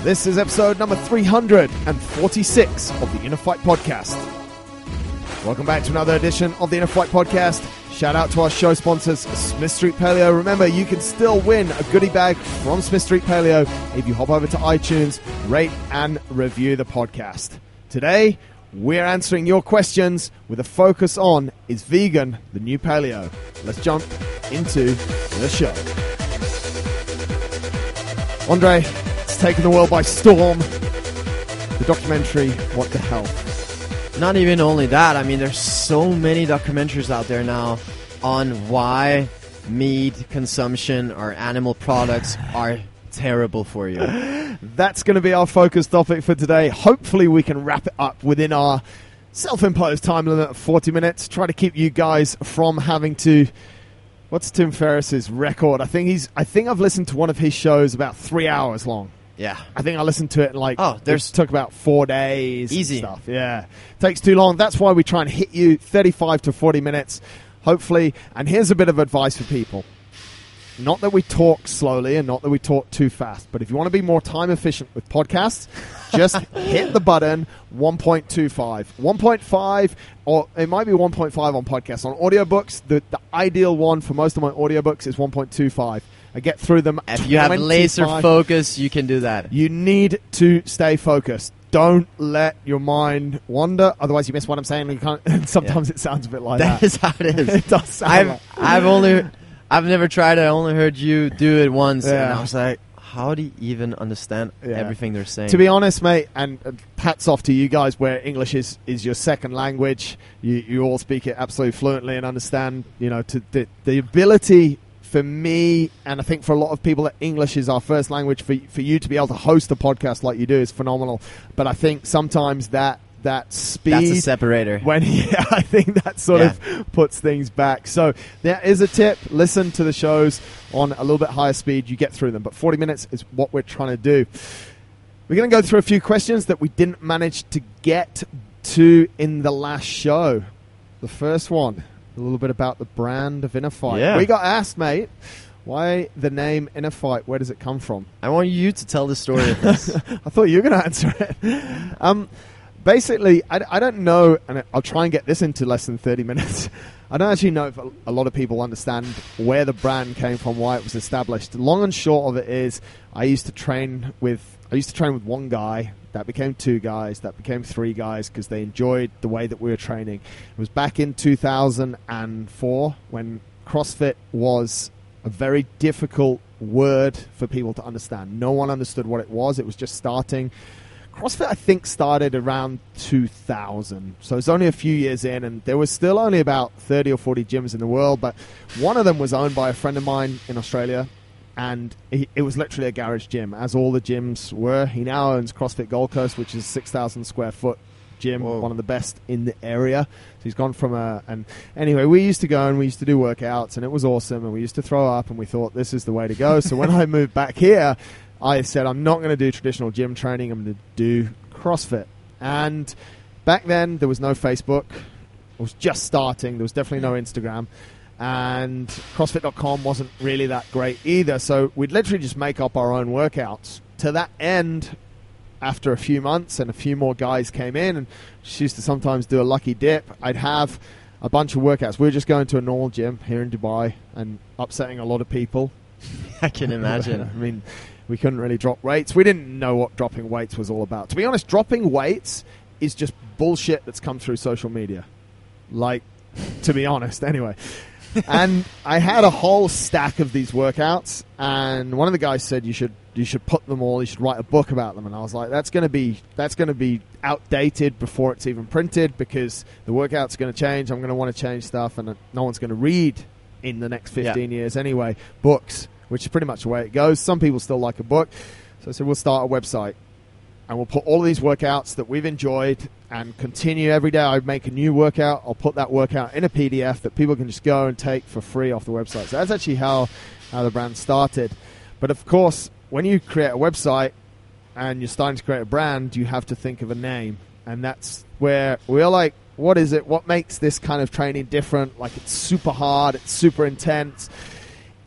This is episode number 346 of the InnerFight podcast. Welcome back to another edition of the InnerFight podcast. Shout out to our show sponsors, Smith Street Paleo. Remember, you can still win a goodie bag from Smith Street Paleo if you hop over to iTunes, rate and review the podcast. Today, we're answering your questions with a focus on, is vegan the new paleo? Let's jump into the show. Andre, it's taken the world by storm. The documentary, What the Health? Not even only that. I mean, there's so many documentaries out there now on why meat consumption or animal products are terrible for you. That's going to be our focus topic for today. Hopefully we can wrap it up within our self-imposed time limit of 40 minutes. Try to keep you guys from having to... What's Tim Ferriss's record? I think I've listened to one of his shows about 3 hours long. Yeah. I think I listened to it in it took about 4 days. Easy. And stuff. Yeah. Takes too long. That's why we try and hit you 35 to 40 minutes, hopefully. And here's a bit of advice for people. Not that we talk slowly and not that we talk too fast, but if you want to be more time efficient with podcasts, just hit the button 1.25. 1.5, or it might be 1.5 on podcasts. On audiobooks, the ideal one for most of my audiobooks is 1.25. I get through them. If you have laser focus, you can do that. You need to stay focused. Don't let your mind wander, otherwise you miss what I'm saying. And you can't, and sometimes it sounds a bit like that. That is how it is. It does sound I've never tried it. I only heard you do it once, Yeah. and I was like, how do you even understand everything they're saying? To be honest, mate, and hats off to you guys where English is your second language. You all speak it absolutely fluently and understand, to the ability for me, and I think for a lot of people that English is our first language, for you to be able to host a podcast like you do is phenomenal. But I think sometimes that speed... That's a separator. I think that sort of puts things back. So there is a tip. Listen to the shows on a little bit higher speed. You get through them. But 40 minutes is what we're trying to do. We're going to go through a few questions that we didn't manage to get to in the last show. The first one, a little bit about the brand of InnerFight. Yeah. We got asked, mate, why the name InnerFight? Where does it come from? I want you to tell the story of this. I thought you were going to answer it. Basically, I don't know, and I'll try and get this into less than 30 minutes. I don't actually know if a lot of people understand where the brand came from, why it was established. Long and short of it is, I used to train with one guy. That became 2 guys. That became 3 guys because they enjoyed the way that we were training. It was back in 2004 when CrossFit was a very difficult word for people to understand. No one understood what it was. It was just starting. CrossFit, I think, started around 2000. So it's only a few years in, and there was still only about 30 or 40 gyms in the world. But one of them was owned by a friend of mine in Australia, and it was literally a garage gym, as all the gyms were. He now owns CrossFit Gold Coast, which is a 6,000 square foot gym, Whoa. one of the best in the area. So he's gone from and anyway, we used to go and we used to do workouts, and it was awesome, and we used to throw up, and we thought this is the way to go. So when I moved back here, I said, I'm not going to do traditional gym training. I'm going to do CrossFit. And back then, there was no Facebook. It was just starting. There was definitely no Instagram. And CrossFit.com wasn't really that great either. So we'd literally just make up our own workouts. To that end, after a few months and a few more guys came in, and just used to sometimes do a lucky dip, I'd have a bunch of workouts. We were just going to a normal gym here in Dubai and upsetting a lot of people. I can imagine. I mean... We couldn't really drop weights. We didn't know what dropping weights was all about. To be honest, dropping weights is just bullshit that's come through social media. To be honest, anyway. And I had a whole stack of these workouts, and one of the guys said you should put them all. You should write a book about them. And I was like, that's going to be outdated before it's even printed, because the workouts are going to change. I'm going to want to change stuff, and no one's going to read in the next 15 years anyway. Books. Which is pretty much the way it goes. Some people still like a book. So I said, we'll start a website. And we'll put all of these workouts that we've enjoyed and continue every day. I make a new workout. I'll put that workout in a PDF that people can just go and take for free off the website. So that's actually how the brand started. But of course, when you create a website and you're starting to create a brand, you have to think of a name. And that's where we're like, what is it? What makes this kind of training different? It's super hard. It's super intense.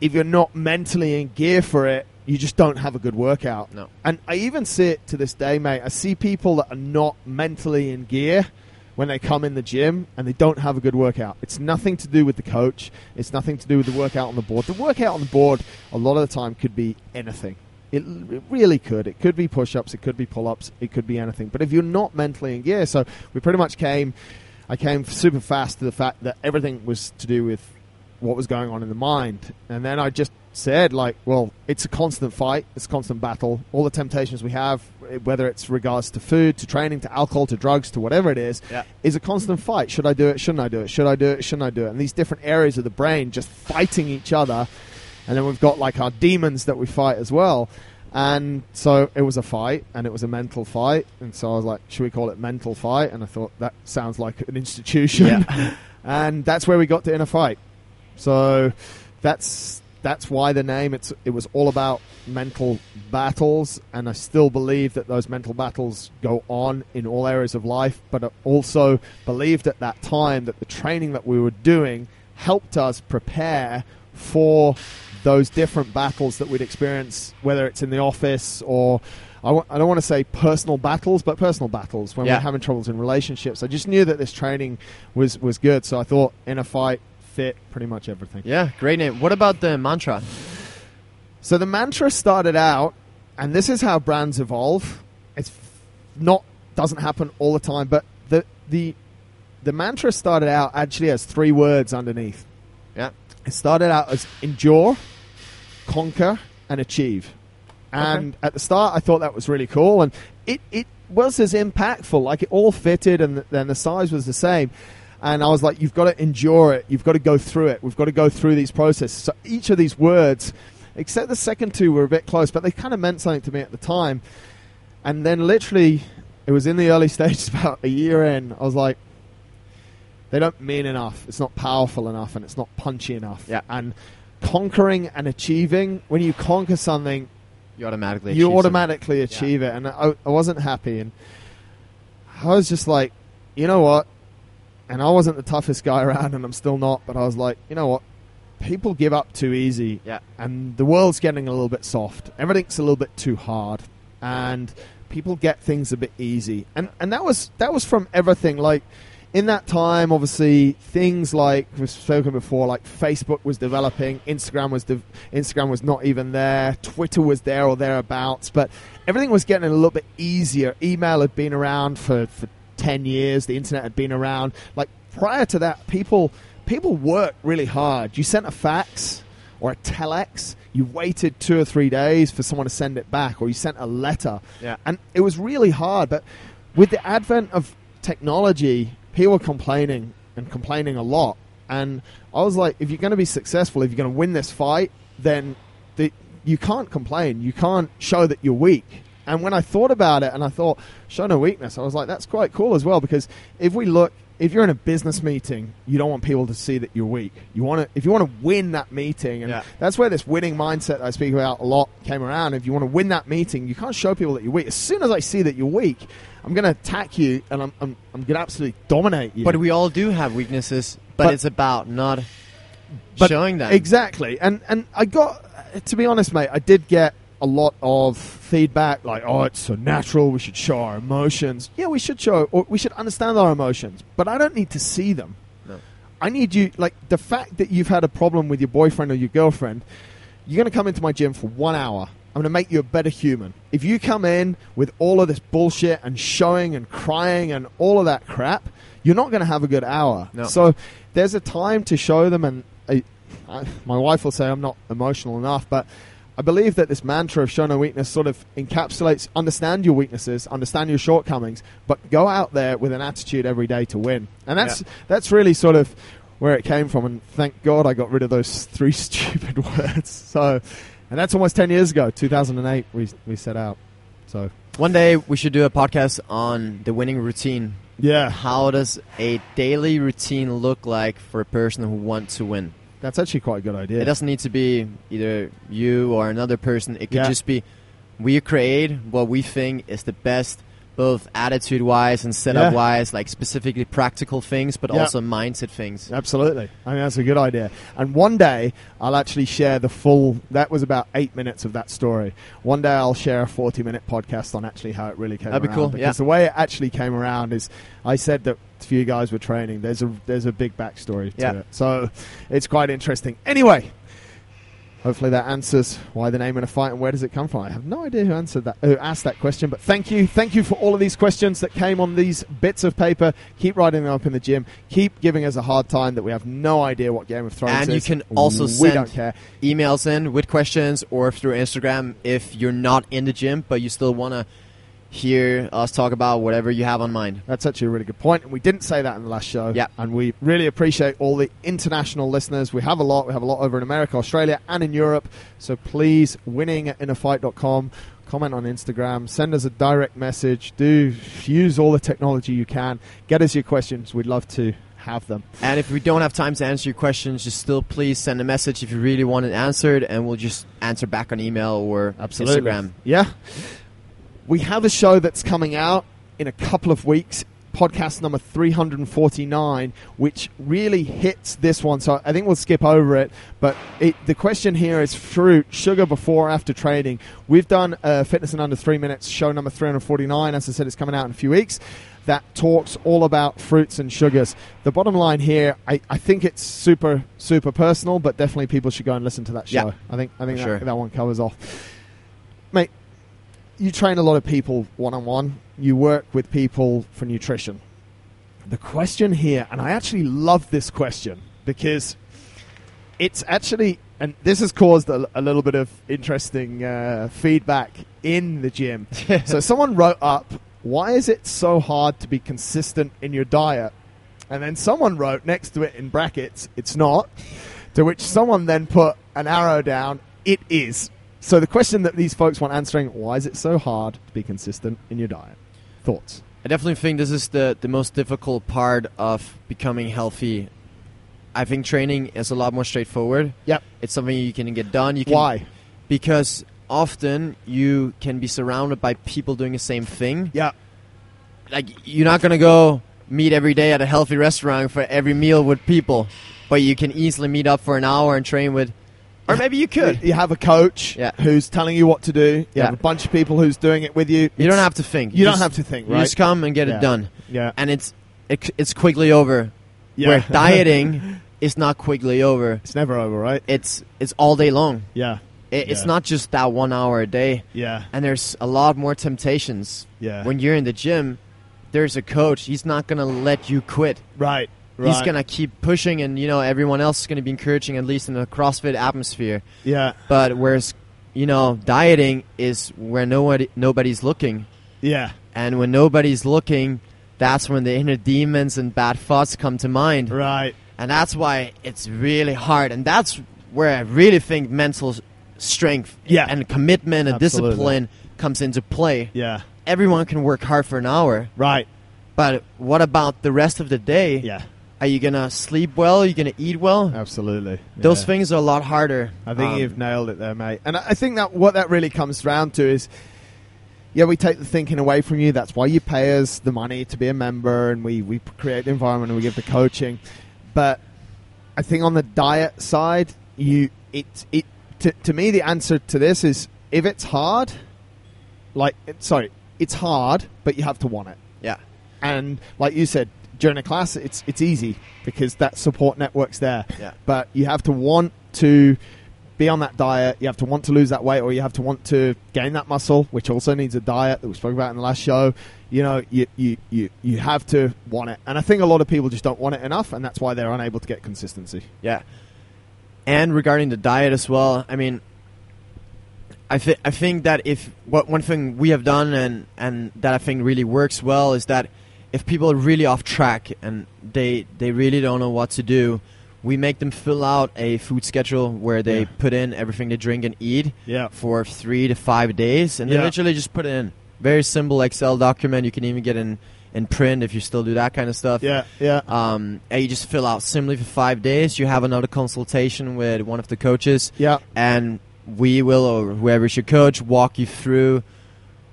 If you're not mentally in gear for it, you just don't have a good workout. No. And I even see it to this day, mate. I see people that are not mentally in gear when they come in the gym and they don't have a good workout. It's nothing to do with the coach. It's nothing to do with the workout on the board. The workout on the board a lot of the time could be anything. It really could. It could be push-ups. It could be pull-ups. It could be anything. But if you're not mentally in gear, so we pretty much I came super fast to the fact that everything was to do with what was going on in the mind. And then I just said, like, well, it's a constant fight. It's a constant battle. All the temptations we have, whether it's regards to food, to training, to alcohol, to drugs, to whatever it is a constant fight. Should I do it? Shouldn't I do it? Should I do it? Shouldn't I do it? And these different areas of the brain just fighting each other. And then we've got, like, our demons that we fight as well. And so it was a fight, and it was a mental fight. And so I was like, should we call it Mental Fight? And I thought, that sounds like an institution. Yeah. And that's where we got to InnerFight. So that's why the name. It was all about mental battles, and I still believe that those mental battles go on in all areas of life. But I also believed at that time that the training that we were doing helped us prepare for those different battles that we'd experience, whether it's in the office or I don't want to say personal battles, but personal battles when we're having troubles in relationships. I just knew that this training was good, so I thought InnerFight fit pretty much everything. Yeah, great name. What about the mantra? So the mantra started out, and this is how brands evolve. Doesn't happen all the time, but the mantra started out actually as 3 words underneath. Yeah. It started out as endure, conquer, and achieve. And at the start, I thought that was really cool, and it was as impactful. Like, it all fitted, and then the size was the same. And I was like, you've got to endure it. You've got to go through it. We've got to go through these processes. So each of these words, except the second 2 were a bit close, but they kind of meant something to me at the time. And then literally, it was in the early stages, about a year in, I was like, they don't mean enough. It's not powerful enough, and it's not punchy enough. Yeah. And conquering and achieving, when you conquer something, you automatically achieve it. And I wasn't happy. And I was just like, you know what? And I wasn't the toughest guy around, and I'm still not. But I was like, you know what? People give up too easy. Yeah. And the world's getting a little bit soft. Everything's a little bit too hard. And people get things a bit easy. And that was from everything. Like, in that time, obviously, things like we've spoken before, like Facebook was developing, Instagram was not even there, Twitter was there or thereabouts, but everything was getting a little bit easier. Email had been around for 10 years, the internet had been around. Like, prior to that, people worked really hard. You sent a fax or a telex, you waited 2 or 3 days for someone to send it back, or you sent a letter. Yeah. And it was really hard, but with the advent of technology, people were complaining a lot. And I was like, if you're going to be successful, if you're going to win this fight, then you can't complain. You can't show that you're weak. And when I thought about it and I thought, show no weakness, I was like, that's quite cool as well. Because if you're in a business meeting, you don't want people to see that you're weak. If you want to win that meeting, and that's where this winning mindset I speak about a lot came around. If you want to win that meeting, you can't show people that you're weak. As soon as I see that you're weak, I'm going to attack you, and I'm going to absolutely dominate you. But we all do have weaknesses, but it's about not showing them. Exactly. And I got, to be honest, mate, I did get a lot of feedback like, oh, it's so natural, we should show our emotions. Yeah, we should understand our emotions, but I don't need to see them. No. I need you, like, the fact that you've had a problem with your boyfriend or your girlfriend, you're going to come into my gym for 1 hour. I'm going to make you a better human. If you come in with all of this bullshit and showing and crying and all of that crap, you're not going to have a good hour. No. So there's a time to show them, and my wife will say I'm not emotional enough, but I believe that this mantra of show no weakness sort of encapsulates, understand your weaknesses, understand your shortcomings, but go out there with an attitude every day to win. And that's really sort of where it came from, and thank God I got rid of those 3 stupid words. So, and that's almost 10 years ago, 2008 we set out. So one day we should do a podcast on the winning routine. Yeah. How does a daily routine look like for a person who wants to win? That's actually quite a good idea. It doesn't need to be either you or another person. It could just be we create what we think is the best both attitude-wise and setup-wise, like specifically practical things, but also mindset things. Absolutely. I mean, that's a good idea. And one day, I'll actually share the full... That was about 8 minutes of that story. One day, I'll share a 40-minute podcast on actually how it really came around. That'd be cool, because the way it actually came around is, I said that a few guys were training. There's a big backstory to it. So it's quite interesting. Anyway... Hopefully that answers why the name InnerFight and where does it come from. I have no idea who asked that question, but thank you for all of these questions that came on these bits of paper. Keep writing them up in the gym. Keep giving us a hard time that we have no idea what Game of Thrones is. And you can also send emails in with questions or through Instagram if you're not in the gym, but you still want to hear us talk about whatever you have on mind. That's actually a really good point, and we didn't say that in the last show. Yeah. And we really appreciate all the international listeners. We have a lot over in America, Australia, and in Europe. So please, winning@innerfight.com, comment on Instagram, send us a direct message, use all the technology you can, get us your questions. We'd love to have them. And if we don't have time to answer your questions, just still please send a message if you really want it answered, and we'll just answer back on email or Instagram. Yeah. We have a show that's coming out in a couple of weeks, podcast number 349, which really hits this one. So I think we'll skip over it. But the question here is fruit, sugar before or after training. We've done Fitness in Under 3 Minutes, show number 349. As I said, it's coming out in a few weeks. That talks all about fruits and sugars. The bottom line here, I think it's super, super personal, but definitely people should go and listen to that show. Yeah, I think sure. that one covers off. Mate, you train a lot of people one-on-one. You work with people for nutrition. The question here, and I actually love this question because it's actually, and this has caused a little bit of interesting feedback in the gym. So someone wrote up, why is it so hard to be consistent in your diet? And then someone wrote next to it in brackets, it's not. To which someone then put an arrow down, it is. So the question that these folks want answering, why is it so hard to be consistent in your diet? Thoughts? I definitely think this is the most difficult part of becoming healthy. I think training is a lot more straightforward. Yep. It's something you can get done. Why? Because often you can be surrounded by people doing the same thing. Yeah. Like, you're not going to go meet every day at a healthy restaurant for every meal with people, but you can easily meet up for an hour and train with... Or maybe you could. You have a coach who's telling you what to do. You have a bunch of people who's doing it with you. You don't have to think. You don't have to think, right? You just come and get it done. Yeah. And it's quickly over. Yeah. Where dieting is not quickly over. It's never over, right? It's all day long. Yeah. It's not just that 1 hour a day. Yeah. And there's a lot more temptations. Yeah. When you're in the gym, there's a coach. He's not going to let you quit. Right. He's going to keep pushing, and everyone else is going to be encouraging, at least in the CrossFit atmosphere. Yeah. But whereas, dieting is where nobody's looking. Yeah. And when nobody's looking, that's when the inner demons and bad thoughts come to mind. Right. And that's why it's really hard. And that's where I really think mental strength and commitment and discipline comes into play. Yeah. Everyone can work hard for an hour. Right. But what about the rest of the day? Yeah. Are you going to sleep well? Are you going to eat well? Absolutely. Those things are a lot harder. I think you've nailed it there, mate. And I think that what that really comes down to is, we take the thinking away from you. That's why you pay us the money to be a member, and we create the environment and we give the coaching. But I think on the diet side, to me, the answer to this is, if it's hard, it's hard, but you have to want it. Yeah. And like you said, during a class, it's easy because that support network's there. Yeah. But you have to want to be on that diet. You have to want to lose that weight, or you have to want to gain that muscle, which also needs a diet that we spoke about in the last show. You have to want it. And I think a lot of people just don't want it enough, and that's why they're unable to get consistency. Yeah. And regarding the diet as well, I mean, I think that one thing we have done and that I think really works well is that if people are really off track and they really don't know what to do, we make them fill out a food schedule where they put in everything they drink and eat for 3 to 5 days, and they literally just put it in. Very simple Excel document. You can even get in print if you still do that kind of stuff. And you just fill out simply for 5 days. You have another consultation with one of the coaches. And we will, or whoever is your coach, walk you through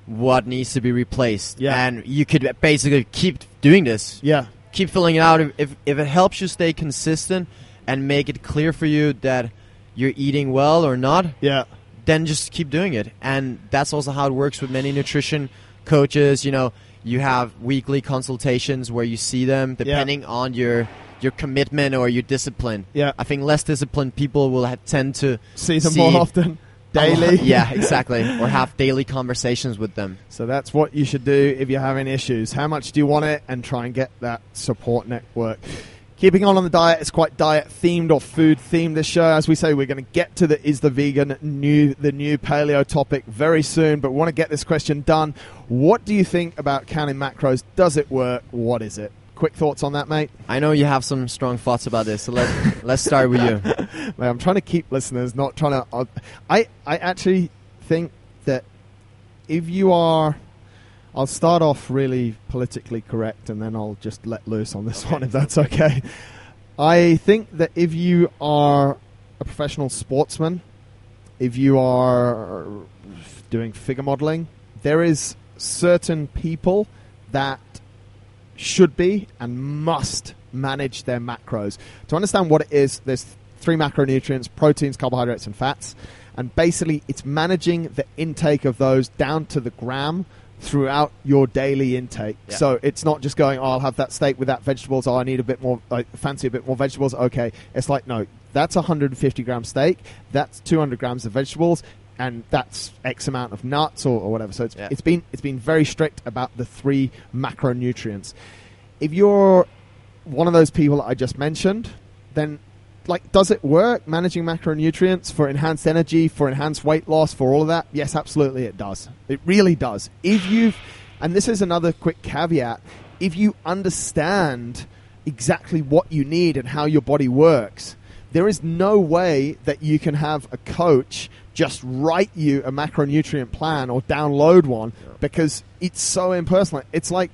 what needs to be replaced. Yeah. And you could basically keep doing this. Yeah. Keep filling it out. If it helps you stay consistent and make it clear for you that you're eating well or not, Yeah. then just keep doing it. And that's also how it works with many nutrition coaches. You know, you have weekly consultations where you see them depending on your commitment or your discipline. Yeah. I think less disciplined people will tend to See them more often. Daily. Yeah, exactly. Or have daily conversations with them. So that's what you should do if you're having issues. How much do you want it? And try and get that support network. Keeping on the diet, it's quite diet-themed or food-themed this show. As we say, we're going to get to the new paleo topic very soon, but we want to get this question done. What do you think about counting macros? Does it work? What is it? Quick thoughts on that, mate? I know you have some strong thoughts about this, so let's start with you. Mate, I'm trying to keep listeners, not trying to... I actually think that if you are... I'll start off really politically correct and then I'll just let loose on this one if that's okay. I think that if you are a professional sportsman, if you are doing figure modeling, there is certain people that should be and must manage their macros. To understand what it is, there's 3 macronutrients: proteins, carbohydrates, and fats. And basically, it's managing the intake of those down to the gram throughout your daily intake. Yeah. So it's not just going, oh, I'll have that steak with that vegetables. Oh, I need a bit more, fancy a bit more vegetables. Okay. It's like, no, that's 150 gram steak. That's 200 grams of vegetables. And that's X amount of nuts or whatever. So it's been very strict about the 3 macronutrients. If you're one of those people that I just mentioned, then does it work managing macronutrients for enhanced energy, for enhanced weight loss, for all of that? Yes, absolutely it does. It really does. And this is another quick caveat, if you understand exactly what you need and how your body works, there is no way that you can have a coach just write you a macronutrient plan or download one because it's so impersonal. It's like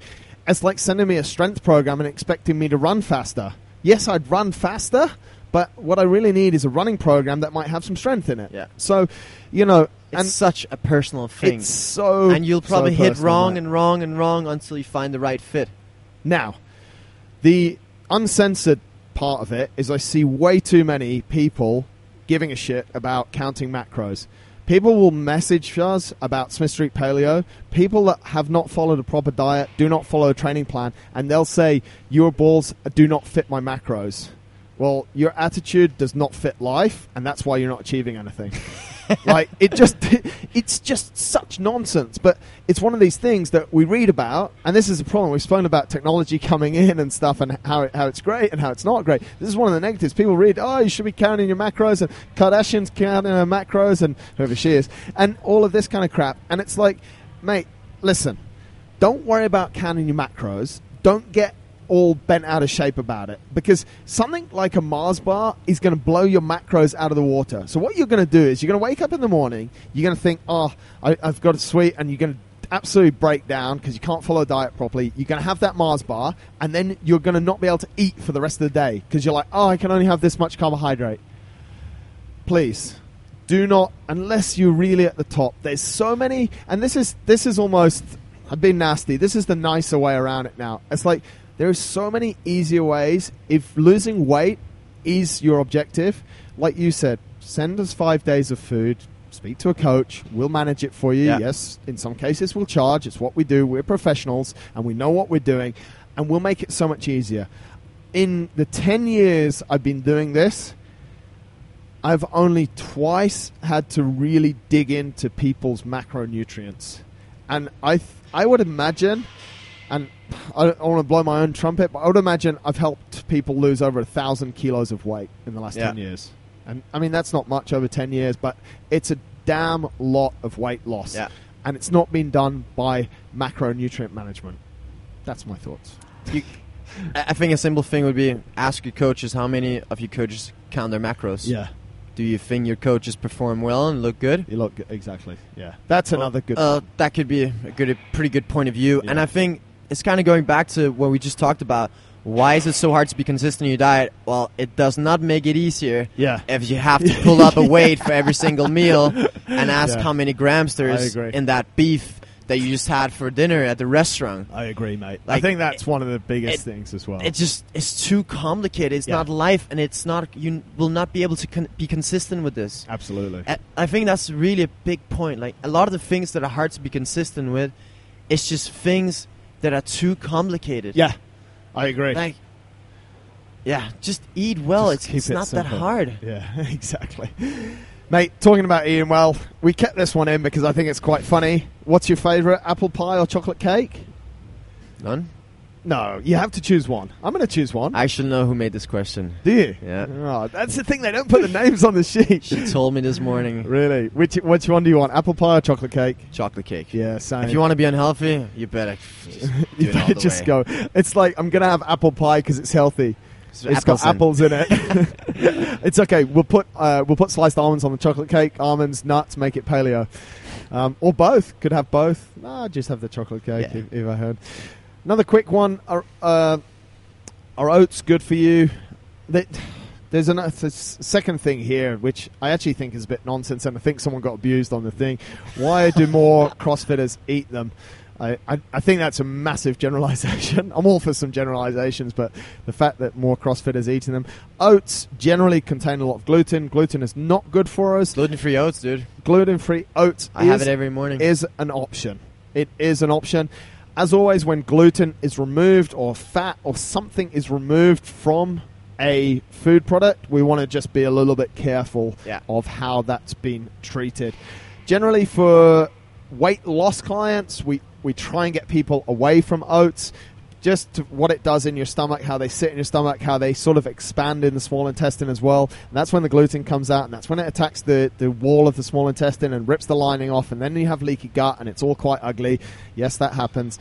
sending me a strength program and expecting me to run faster. Yes, I'd run faster, but what I really need is a running program that might have some strength in it. Yeah. So, it's such a personal thing. It's so and you'll probably so hit personal, wrong mate. and wrong and wrong until you find the right fit. Now, the uncensored part of it is I see way too many people giving a shit about counting macros. People will message us about Smith Street Paleo. People that have not followed a proper diet, do not follow a training plan, and they'll say, your balls do not fit my macros. Well, your attitude does not fit life, and that's why you're not achieving anything. It's just such nonsense. But it's one of these things that we read about, and this is a problem. We've spoken about technology coming in and stuff, and how it's great and how it's not great. This is one of the negatives. People read, oh, you should be counting your macros, and Kardashian's counting her macros, and whoever she is, and all of this kind of crap. And it's like, mate, listen, don't worry about counting your macros. Don't get all bent out of shape about it, because something like a Mars bar is going to blow your macros out of the water. So what you're going to do is you're going to wake up in the morning, you're going to think, oh, I've got a sweet, and you're going to absolutely break down because you can't follow a diet properly. You're going to have that Mars bar, and then you're going to not be able to eat for the rest of the day because you're like, oh, I can only have this much carbohydrate. Please do not, unless you're really at the top. There's so many, and this is almost, I've been nasty, this is the nicer way around it now. It's like, there are so many easier ways. If losing weight is your objective, like you said, send us 5 days of food, speak to a coach, we'll manage it for you. Yeah. Yes, in some cases we'll charge. It's what we do. We're professionals and we know what we're doing, and we'll make it so much easier. In the 10 years I've been doing this, I've only twice had to really dig into people's macronutrients. And I would imagine, and I don't want to blow my own trumpet, but I would imagine I've helped people lose over 1,000 kilos of weight in the last 10 years. And I mean, that's not much over 10 years, but it's a damn lot of weight loss. Yeah. And it's not been done by macronutrient management. That's my thoughts. I think a simple thing would be ask your coaches how many of your coaches count their macros. Yeah. Do you think your coaches perform well and look good? You look good. Exactly. Yeah. That's another good that could be a pretty good point of view. Yeah. And I think it's kind of going back to what we just talked about. Why is it so hard to be consistent in your diet? Well, it does not make it easier if you have to pull up a weight for every single meal and ask how many grams there is in that beef that you just had for dinner at the restaurant. I agree, mate. Like, I think that's one of the biggest things as well. It's too complicated. It's not life, and it's not. You will not be able to be consistent with this. Absolutely. I think that's really a big point. Like a lot of the things that are hard to be consistent with, it's just things that are too complicated. Yeah, I agree. Like, yeah, just eat well. Just It's not that simple. hard. Yeah, exactly. Mate, talking about eating well, we kept this one in because I think it's quite funny. What's your favourite, apple pie or chocolate cake? None? No, you have to choose one. I'm going to choose one. I should know who made this question. Do you? Yeah. Oh, that's the thing, they don't put the names on the sheet. She told me this morning. Really? Which one do you want, apple pie or chocolate cake? Chocolate cake. Yeah, same. If you want to be unhealthy, you better just do you it all better the just way. go. It's like, I'm going to have apple pie because it's healthy. It's got apples in it. It's okay. We'll put sliced almonds on the chocolate cake. Almonds, nuts, make it paleo. Or both. Could have both. No, just have the chocolate cake if I heard. Another quick one. Are oats good for you? There's a second thing here, which I actually think is a bit nonsense, and I think someone got abused on the thing. Why do more CrossFitters eat them? I think that's a massive generalization. I'm all for some generalizations, but the fact that more CrossFitters eating them. Oats generally contain a lot of gluten. Gluten is not good for us. Gluten-free oats, dude. Gluten-free oats I have it every morning. Is an option. It is an option. As always, when gluten is removed or fat or something is removed from a food product, we want to just be a little bit careful of how that's been treated. Generally, for weight loss clients, we try and get people away from oats. Just what it does in your stomach, how they sit in your stomach, how they sort of expand in the small intestine as well. And that's when the gluten comes out, and that's when it attacks the wall of the small intestine and rips the lining off, and then you have leaky gut, and it's all quite ugly. Yes, that happens.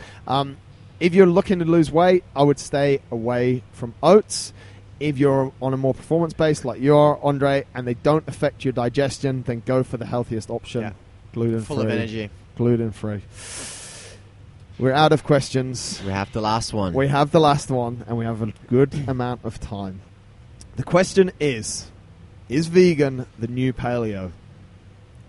If you're looking to lose weight, I would stay away from oats. If you're on a more performance base like you are, Andre, and they don't affect your digestion, then go for the healthiest option. Yeah. Gluten-free. Full of energy. Gluten-free. We're out of questions. We have the last one. We have the last one, and we have a good amount of time. The question is vegan the new paleo?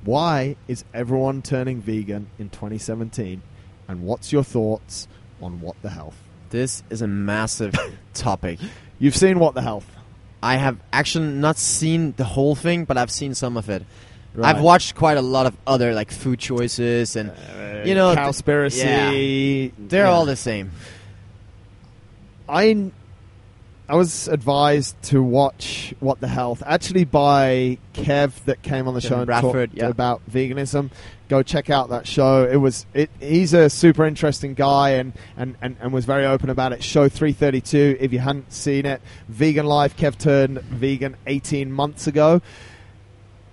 Why is everyone turning vegan in 2017? And what's your thoughts on What the Health? This is a massive topic. You've seen What the Health? I have actually not seen the whole thing, but I've seen some of it. Right. I've watched quite a lot of other like food choices and Cowspiracy. They're all the same. I was advised to watch What the Health, actually by Kev that came on the show and Bradford, talked about veganism. Go check out that show. He's a super interesting guy and was very open about it. Show 332, if you hadn't seen it. Vegan Life, Kev turned vegan 18 months ago.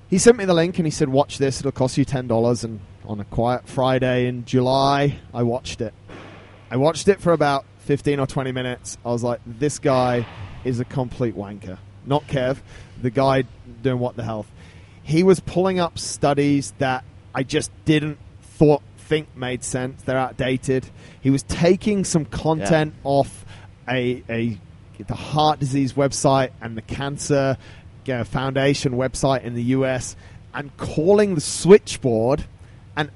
He sent me the link and he said, watch this, it'll cost you $10. And on a quiet Friday in July, I watched it. I watched it for about 15 or 20 minutes. I was like, this guy is a complete wanker. Not Kev, the guy doing What the Health. He was pulling up studies that I just didn't think made sense. They're outdated. He was taking some content off the heart disease website and the cancer foundation website in the US and calling the switchboard and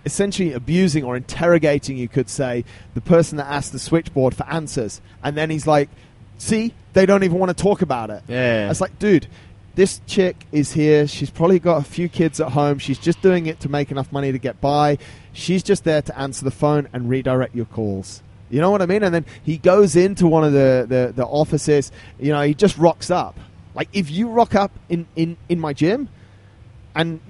essentially abusing or interrogating, you could say, the person that asked the switchboard for answers. And then he's like, see, they don't even want to talk about it. Yeah. It's like, dude, this chick is here. She's probably got a few kids at home. She's just doing it to make enough money to get by. She's just there to answer the phone and redirect your calls. You know what I mean? And then he goes into one of the offices. You know, he just rocks up. Like, if you rock up in my gym, and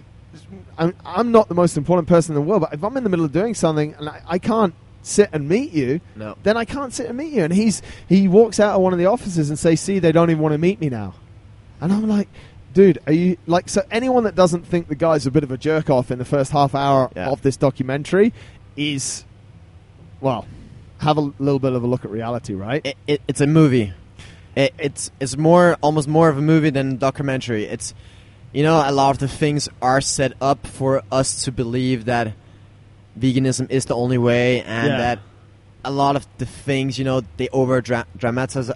I'm not the most important person in the world, but if I'm in the middle of doing something and I can't sit and meet you, then I can't sit and meet you. And he walks out of one of the offices and says, see, they don't even want to meet me now. And I'm like, dude, are you like, so anyone that doesn't think the guy's a bit of a jerk off in the first half hour of this documentary is, well, have a little bit of a look at reality, right? It's a movie. It's almost more of a movie than a documentary. It's, you know, a lot of the things are set up for us to believe that veganism is the only way, and that a lot of the things, you know, they over dramatize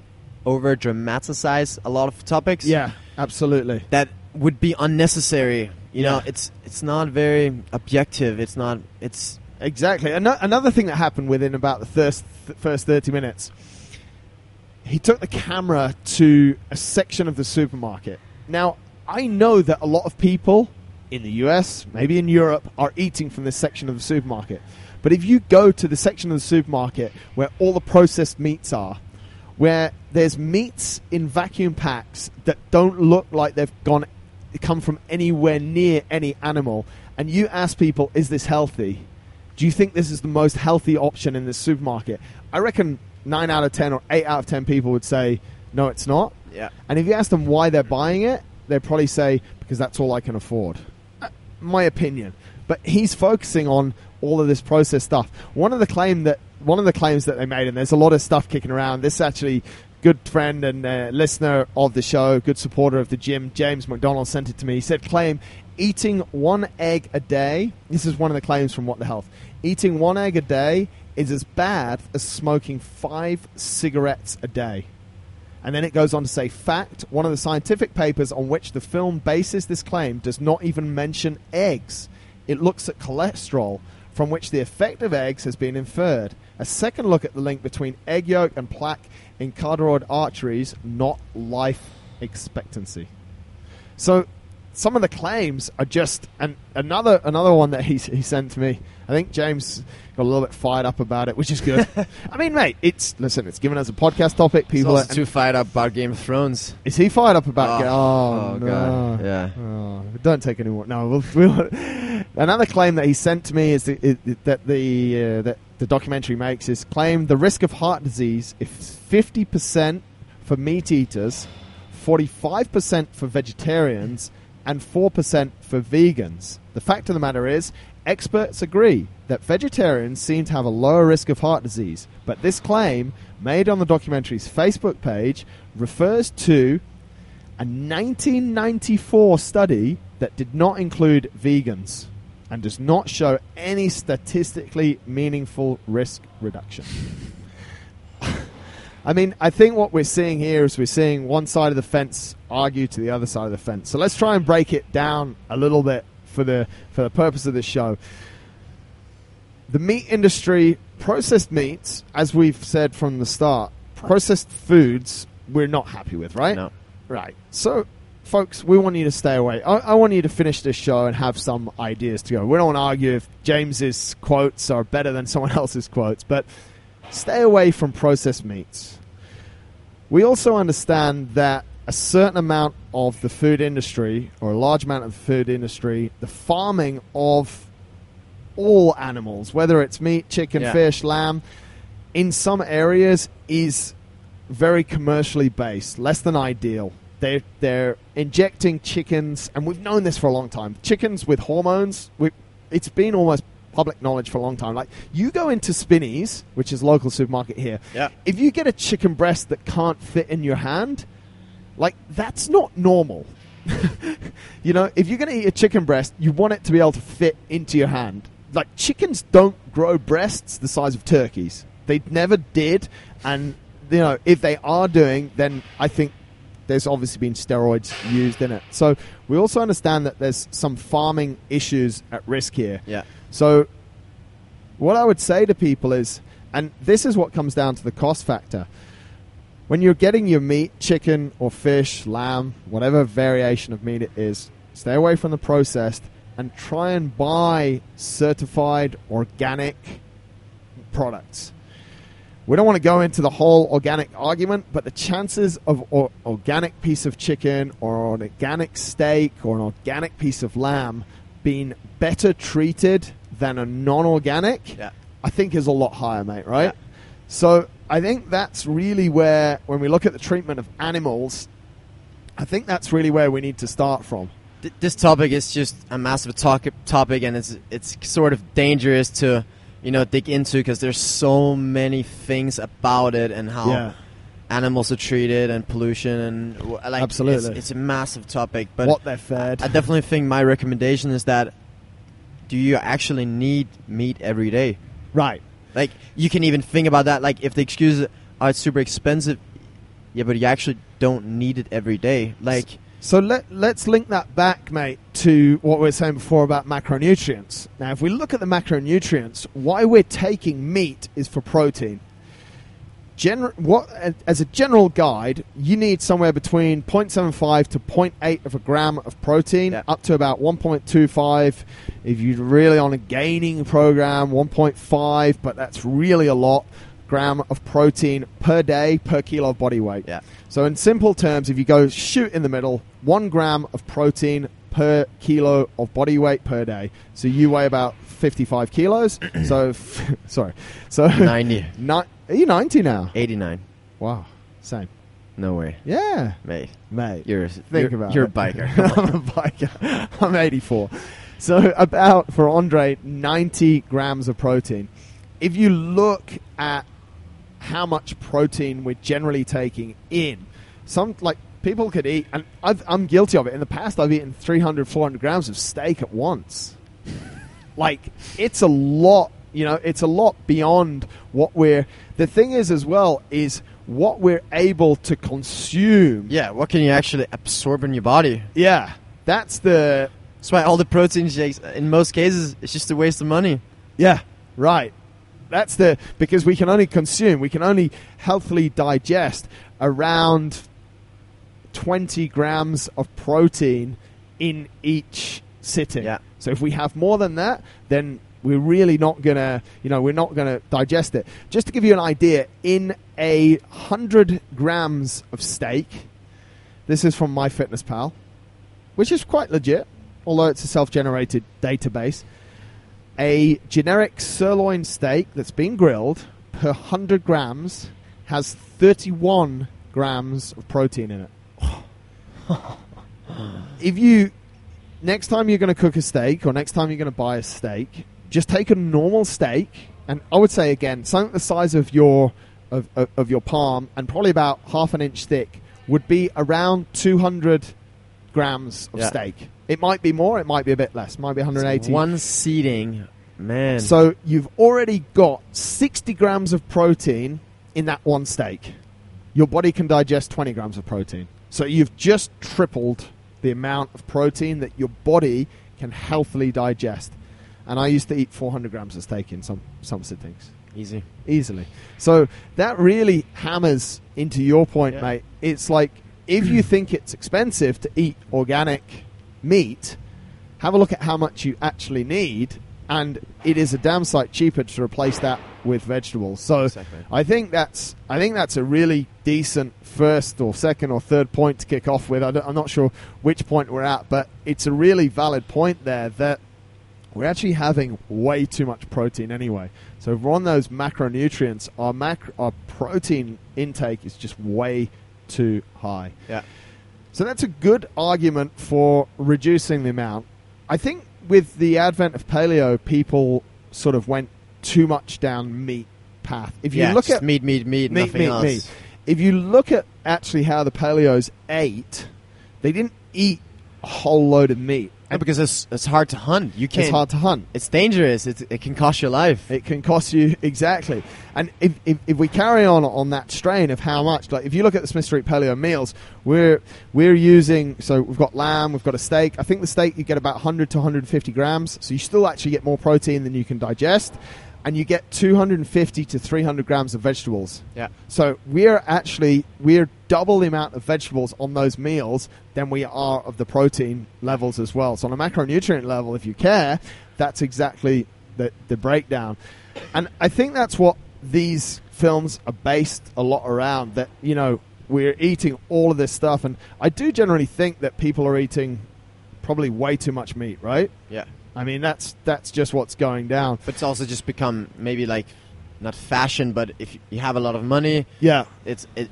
a lot of topics. Yeah, absolutely. That would be unnecessary. You know, it's not very objective. It's Exactly. Another thing that happened within about the first 30 minutes, he took the camera to a section of the supermarket. Now, I know that a lot of people in the US, maybe in Europe, are eating from this section of the supermarket. But if you go to the section of the supermarket where all the processed meats are, where there's meats in vacuum packs that don't look like they've come from anywhere near any animal, and you ask people, is this healthy? Do you think this is the most healthy option in the supermarket? I reckon 9 out of 10 or 8 out of 10 people would say, no, it's not. Yeah. And if you ask them why they're buying it, they'd probably say, because that's all I can afford. My opinion. But he's focusing on all of this processed stuff. One of the claims that they made, and there's a lot of stuff kicking around, this actually good friend and listener of the show, good supporter of the gym, James McDonald, sent it to me. He said, eating 1 egg a day, this is one of the claims from What the Health, eating 1 egg a day is as bad as smoking 5 cigarettes a day. And then it goes on to say, fact, one of the scientific papers on which the film bases this claim does not even mention eggs. It looks at cholesterol, from which the effect of eggs has been inferred. A second look at the link between egg yolk and plaque in carotid arteries, not life expectancy. So some of the claims are just... And another one that he sent to me, I think James got a little bit fired up about it, which is good. I mean, mate, it's given us a podcast topic. People are too fired up about Game of Thrones. Is he fired up about? Oh no. God, yeah. Oh, don't take any more. No, we'll another claim that he sent to me is that the documentary makes is claim the risk of heart disease is 50% for meat eaters, 45% for vegetarians, and 4% for vegans. The fact of the matter is, experts agree that vegetarians seem to have a lower risk of heart disease, but this claim, made on the documentary's Facebook page, refers to a 1994 study that did not include vegans and does not show any statistically meaningful risk reduction. I mean, I think what we're seeing here is we're seeing one side of the fence argue to the other side of the fence. So let's try and break it down a little bit for the purpose of this show. The meat industry, processed meats, as we've said from the start, processed foods we're not happy with, right? No. Right. So, folks, we want you to stay away. I want you to finish this show and have some ideas to go. We don't want to argue if James's quotes are better than someone else's quotes, but stay away from processed meats. We also understand that a certain amount of the food industry, or a large amount of the food industry, the farming of all animals, whether it's meat, chicken, fish, lamb, in some areas is very commercially based, less than ideal. They're injecting chickens, and we've known this for a long time. Chickens with hormones, it's been almost public knowledge for a long time. Like, you go into Spinneys, which is a local supermarket here. Yeah. If you get a chicken breast that can't fit in your hand, like, that's not normal. You know, if you're going to eat a chicken breast, you want it to be able to fit into your hand. Like, chickens don't grow breasts the size of turkeys. They never did. And, you know, if they are doing, then I think there's obviously been steroids used in it. So we also understand that there's some farming issues at risk here. Yeah. So what I would say to people is, and this is what comes down to the cost factor, when you're getting your meat, chicken or fish, lamb, whatever variation of meat it is, stay away from the processed and try and buy certified organic products. We don't want to go into the whole organic argument, but the chances of an organic piece of chicken or an organic steak or an organic piece of lamb being better treated than a non-organic, I think is a lot higher, mate, right? Yeah. So I think that's really where, when we look at the treatment of animals, I think that's really where we need to start from. This topic is just a massive topic, and it's sort of dangerous to, you know, dig into, because there's so many things about it and how animals are treated and pollution and like, absolutely, it's a massive topic. But what they're fed, I definitely think my recommendation is that, do you actually need meat every day? Right. Like, you can even think about that. Like, if the excuse is, oh, it's super expensive, yeah, but you actually don't need it every day. Like, So let's link that back, mate, to what we were saying before about macronutrients. Now, if we look at the macronutrients, why we're taking meat is for protein. As a general guide, you need somewhere between 0.75 to 0.8 of a gram of protein, up to about 1.25 if you're really on a gaining program, 1.5, but that's really a lot, gram of protein per day per kilo of body weight. Yeah. So in simple terms, if you go shoot in the middle, 1 gram of protein per kilo of body weight per day. So you weigh about 55 kilos. Sorry. So 90. Are you 90 now? 89. Wow. Same. No way. Yeah. Mate. You're a biker. I'm a biker. I'm 84. So about, for Andre, 90 grams of protein. If you look at how much protein we're generally taking in, people could eat, and I'm guilty of it. In the past, I've eaten 300, 400 grams of steak at once. It's a lot, it's a lot beyond what the thing is as well, is what we're able to consume. Yeah, what can you actually absorb in your body? Yeah, that's why all the protein shakes, in most cases, it's just a waste of money. Yeah, right. Because we can only consume, we can only healthily digest around 20 grams of protein in each sitting. Yeah. So if we have more than that, then we're really not gonna, we're not gonna digest it. Just to give you an idea, in 100 grams of steak, this is from MyFitnessPal, which is quite legit, although it's a self-generated database. A generic sirloin steak that's been grilled per 100 grams has 31 grams of protein in it. Next time you're going to cook a steak, or next time you're going to buy a steak, just take a normal steak, and I would say again, something the size of your palm and probably about half an inch thick would be around 200 grams of steak. It might be more, it might be a bit less, it might be 180. So one seating, man. So you've already got 60 grams of protein in that one steak. Your body can digest 20 grams of protein. So you've just tripled the amount of protein that your body can healthily digest. And I used to eat 400 grams of steak in some sittings. Easily. So that really hammers into your point, mate. It's like, if you think it's expensive to eat organic meat, have a look at how much you actually need, and it is a damn sight cheaper to replace that with vegetables. So exactly. I think that's a really decent first or second or third point to kick off with. I'm not sure which point we're at, but it's a really valid point there that we're actually having way too much protein anyway. So if we're on those macronutrients, our protein intake is just way too high. Yeah. So that's a good argument for reducing the amount. I think with the advent of paleo, people sort of went too much down meat path. If you look at meat, nothing else. If you look at actually how the paleos ate, they didn't eat a whole load of meat. And because it's hard to hunt. It's hard to hunt. It's dangerous. It can cost your life. It can cost you, exactly. And if we carry on that strain of how much, like if you look at the Smith Street Paleo meals, we're using, so we've got lamb, we've got a steak. I think the steak you get about 100 to 150 grams, so you still actually get more protein than you can digest. And you get 250 to 300 grams of vegetables. Yeah. So we're double the amount of vegetables on those meals than we are of the protein levels as well. So on a macronutrient level, if you care, that's exactly the breakdown. And I think that's what these films are based a lot around, that, we're eating all of this stuff. And I do generally think that people are eating probably way too much meat, right? Yeah. I mean, that's just what's going down. But it's also just become maybe like, not fashion, but if you have a lot of money, you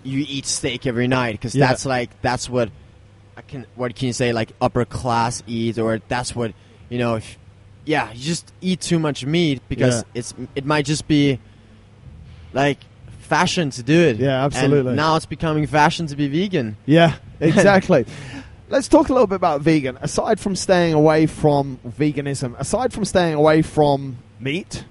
eat steak every night, because that's what what can you say, like upper class eat, or that's what, you just eat too much meat because it might just be like fashion to do it. Yeah, absolutely. And now it's becoming fashion to be vegan. Yeah, exactly. Let's talk a little bit about vegan. Aside from staying away from veganism, aside from staying away from meat,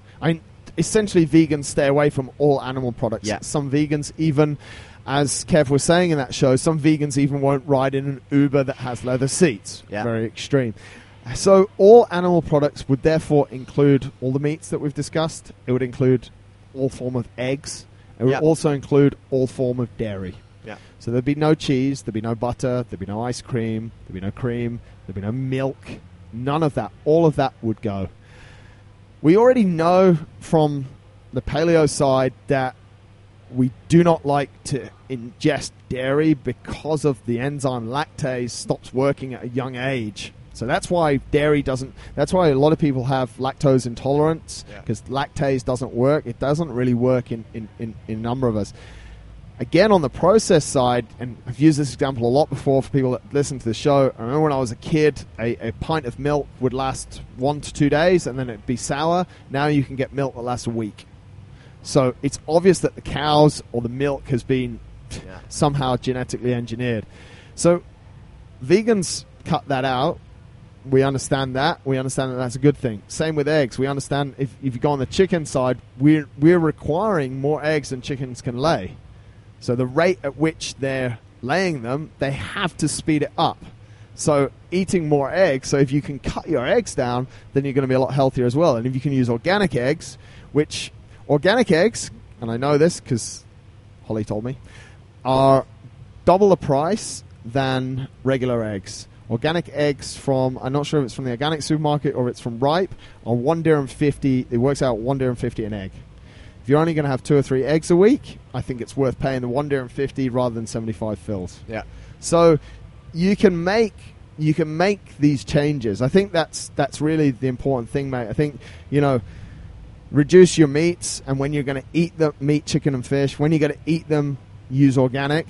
essentially vegans stay away from all animal products. Yeah. Some vegans even as Kev was saying in that show, some vegans even won't ride in an Uber that has leather seats. Yeah. Very extreme. So all animal products would therefore include all the meats that we've discussed. It would include all form of eggs. It would also include all form of dairy. Yeah. So there'd be no cheese, there'd be no butter, there'd be no ice cream, there'd be no cream, there'd be no milk. None of that. All of that would go. We already know from the paleo side that we do not like to ingest dairy because of the enzyme lactase stops working at a young age. So that's why dairy doesn't... That's why a lot of people have lactose intolerance, because lactase doesn't work. It doesn't really work in a number of us. Again, on the process side, and I've used this example a lot before for people that listen to the show, I remember when I was a kid, a pint of milk would last 1 to 2 days, and then it'd be sour. Now you can get milk that lasts a week. So it's obvious that the cows or the milk has been somehow genetically engineered. So vegans cut that out. We understand that. We understand that that's a good thing. Same with eggs. We understand if you go on the chicken side, we're requiring more eggs than chickens can lay. So the rate at which they're laying them, they have to speed it up. So eating more eggs, so if you can cut your eggs down, then you're going to be a lot healthier as well. And if you can use organic eggs, which organic eggs, and I know this because Holly told me, are double the price than regular eggs. Organic eggs from, I'm not sure if it's from the organic supermarket or it's from Ripe, are $1.50. It works out $1.50 an egg. If you're only going to have 2 or 3 eggs a week, I think it's worth paying the $1.50 rather than 75 fills. Yeah. So you can make these changes. I think that's really the important thing, mate. I think, reduce your meats, and when you're going to eat the meat, chicken and fish, when you're going to eat them, use organic.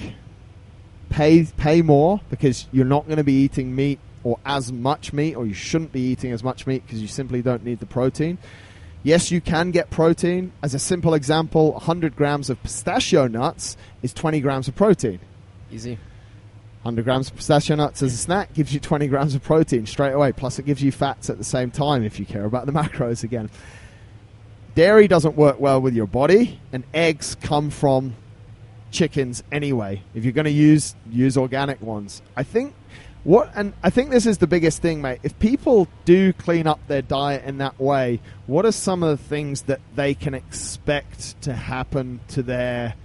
Pay more, because you're not going to be eating meat or as much meat, or you shouldn't be eating as much meat because you simply don't need the protein. Yes, you can get protein. As a simple example, 100 grams of pistachio nuts is 20 grams of protein. Easy. 100 grams of pistachio nuts as a snack gives you 20 grams of protein straight away. Plus it gives you fats at the same time if you care about the macros again. Dairy doesn't work well with your body, and eggs come from chickens anyway. If you're going to use organic ones, I think this is the biggest thing, mate. If people do clean up their diet in that way, what are some of the things that they can expect to happen to their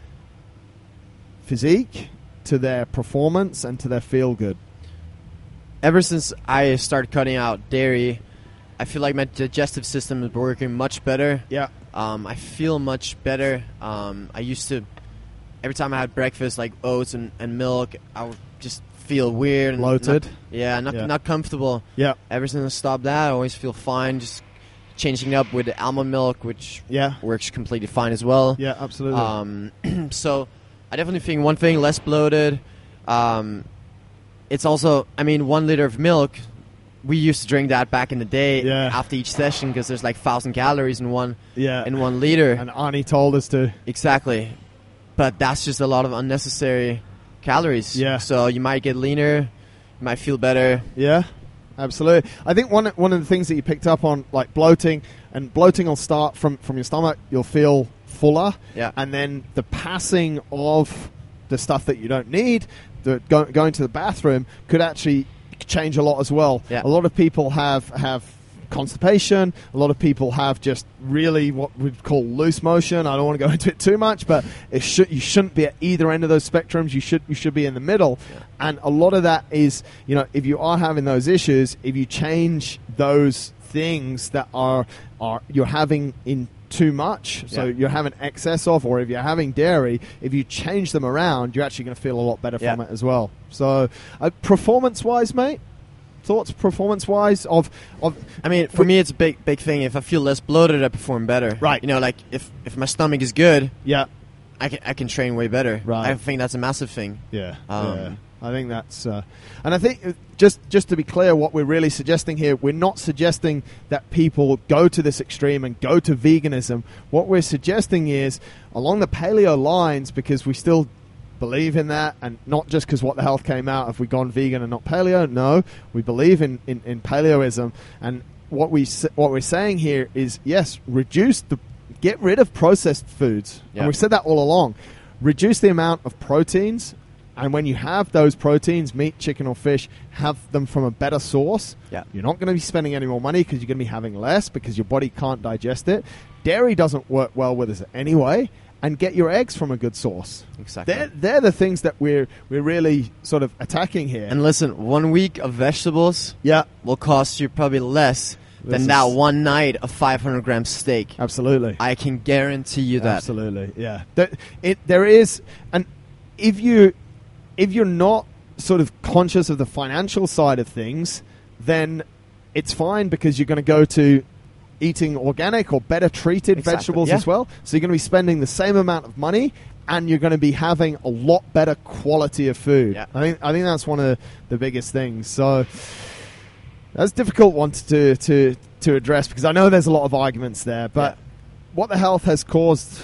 physique, to their performance, and to their feel good? Ever since I started cutting out dairy, I feel like my digestive system is working much better. Yeah. I feel much better. I used to, every time I had breakfast, like oats and milk, I would just feel weird. And bloated. Not comfortable. Yeah. Ever since I stopped that, I always feel fine. Just changing it up with the almond milk, which works completely fine as well. Yeah, absolutely. So I definitely think one thing, less bloated. It's also, 1 liter of milk, we used to drink that back in the day after each session, because there's like 1,000 calories in one liter. And Arnie told us to. Exactly. But that's just a lot of unnecessary calories. Yeah. So you might get leaner, you might feel better. Yeah, absolutely. I think one of the things that you picked up on, like bloating, and bloating will start from your stomach. You'll feel fuller. Yeah. And then the passing of the stuff that you don't need, going to the bathroom, could actually change a lot as well. Yeah. A lot of people have constipation. A lot of people have just really what we'd call loose motion. I don't want to go into it too much, but you shouldn't be at either end of those spectrums. You should be in the middle. Yeah. And a lot of that is, if you are having those issues, if you change those things that are you're having in too much, so you're having excess of, or if you're having dairy, if you change them around, you're actually going to feel a lot better from it as well. So performance-wise, mate, thoughts performance-wise for me, it's a big thing. If I feel less bloated, I perform better. Right. Like if my stomach is good, I can train way better. Right. I think that's a massive thing. Yeah. I think that's, and I think just to be clear, what we're really suggesting here, we're not suggesting that people go to this extreme and go to veganism. What we're suggesting is along the paleo lines, because we still believe in that, and not just because What the Health came out, have we gone vegan and not paleo? No, we believe in paleoism, and what we're saying here is, yes, get rid of processed foods, and we've said that all along. reduce the amount of proteins. And when you have those proteins, meat, chicken, or fish, have them from a better source. Yeah. You're not going to be spending any more money because you're going to be having less because your body can't digest it. Dairy doesn't work well with us anyway. And get your eggs from a good source. Exactly. They're the things that we're really sort of attacking here. And listen, 1 week of vegetables will cost you probably less than that one night of 500-gram steak. Absolutely. I can guarantee you that. Absolutely, yeah. There is, and if you're not sort of conscious of the financial side of things, then it's fine because you're going to go to eating organic or better treated vegetables as well. So you're going to be spending the same amount of money and you're going to be having a lot better quality of food. Yeah. I think that's one of the biggest things. So that's a difficult one to address because I know there's a lot of arguments there, but What the Health has caused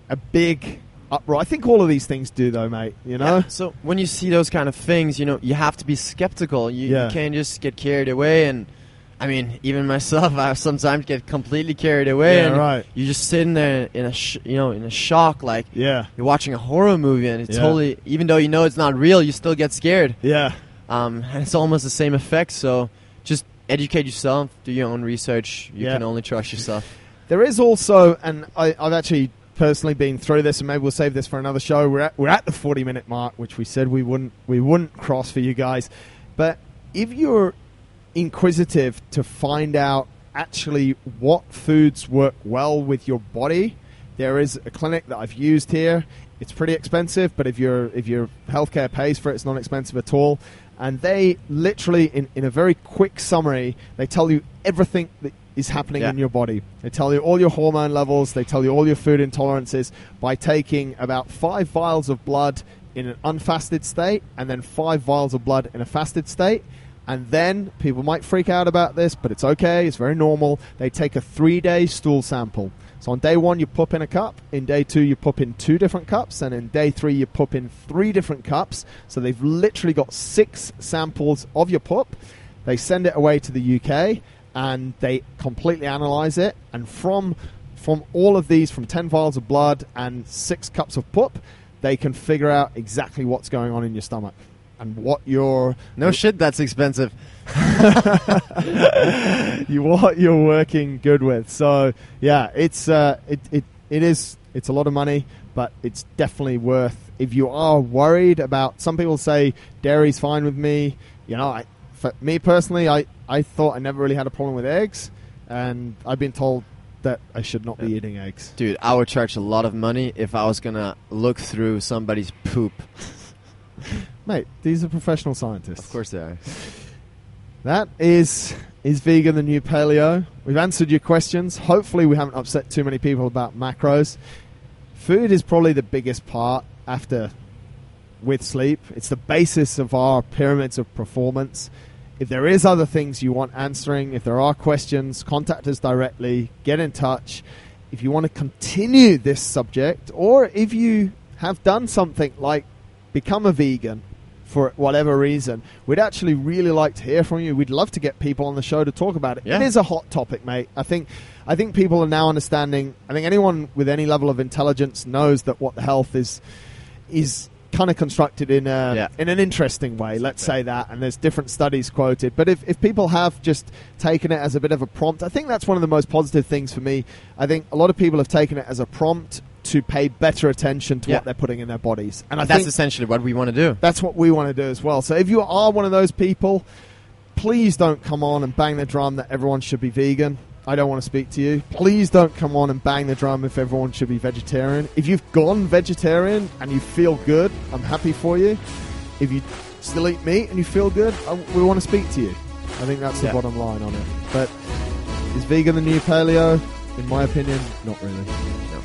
a big uproar. I think all of these things do, though, mate. You know. Yeah. So when you see those kind of things, you have to be skeptical. You can't just get carried away. And I mean, even myself, I sometimes get completely carried away. Yeah, and right. You're just sitting there in a shock, like you're watching a horror movie, and it's totally. Even though it's not real, you still get scared. Yeah. And it's almost the same effect. So just educate yourself, do your own research. You can only trust yourself. There is also, and I've actually personally been through this, and maybe we'll save this for another show. We're at the 40-minute mark, which we said we wouldn't cross for you guys. But if you're inquisitive to find out actually what foods work well with your body, there is a clinic that I've used here. It's pretty expensive, but if your healthcare pays for it, it's not expensive at all. And they literally, in a very quick summary, they tell you everything that is happening in your body. They tell you all your hormone levels. They tell you all your food intolerances by taking about 5 vials of blood in an unfasted state and then 5 vials of blood in a fasted state. And then, people might freak out about this, but it's okay. It's very normal. They take a 3-day stool sample. So on day 1, you poop in a cup. In day 2, you poop in 2 different cups. And in day 3, you poop in 3 different cups. So they've literally got 6 samples of your poop. They send it away to the UK, and they completely analyze it. And from all of these, from 10 vials of blood and 6 cups of poop, they can figure out exactly what's going on in your stomach. And what your... No shit, that's expensive. What you're working good with. So, yeah, it's a lot of money, but it's definitely worth... If you are worried about... Some people say dairy's fine with me. For me personally, I thought I never really had a problem with eggs, and I've been told that I should not be eating eggs. Dude, I would charge a lot of money if I was going to look through somebody's poop. Mate, these are professional scientists. Of course they are. That is vegan the new paleo? We've answered your questions. Hopefully we haven't upset too many people about macros. Food is probably the biggest part with sleep. It's the basis of our pyramids of performance. If there is other things you want answering, if there are questions, contact us directly, get in touch. If you want to continue this subject, or if you have done something like become a vegan for whatever reason, we'd actually really like to hear from you. We'd love to get people on the show to talk about it. Yeah. It is a hot topic, mate. I think people are now understanding. I think anyone with any level of intelligence knows that What the Health is kind of constructed in an interesting way. Let's say that, and there's different studies quoted. But if people have just taken it as a bit of a prompt, I think that's one of the most positive things for me. I think a lot of people have taken it as a prompt to pay better attention to what they're putting in their bodies. And I think that's essentially what we want to do. That's what we want to do as well. So if you are one of those people, please don't come on and bang the drum that everyone should be vegan. I don't want to speak to you. Please don't come on and bang the drum if everyone should be vegetarian. If you've gone vegetarian and you feel good, I'm happy for you. If you still eat meat and you feel good, we want to speak to you. I think that's the bottom line on it. But is vegan the new paleo? In my opinion, not really. No.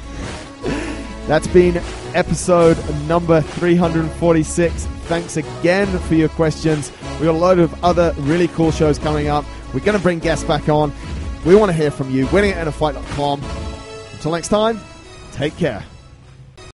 That's been episode number 346. Thanks again for your questions. We've got a load of other really cool shows coming up. We're going to bring guests back on. We want to hear from you. winning@innerfight.com. Until next time, take care.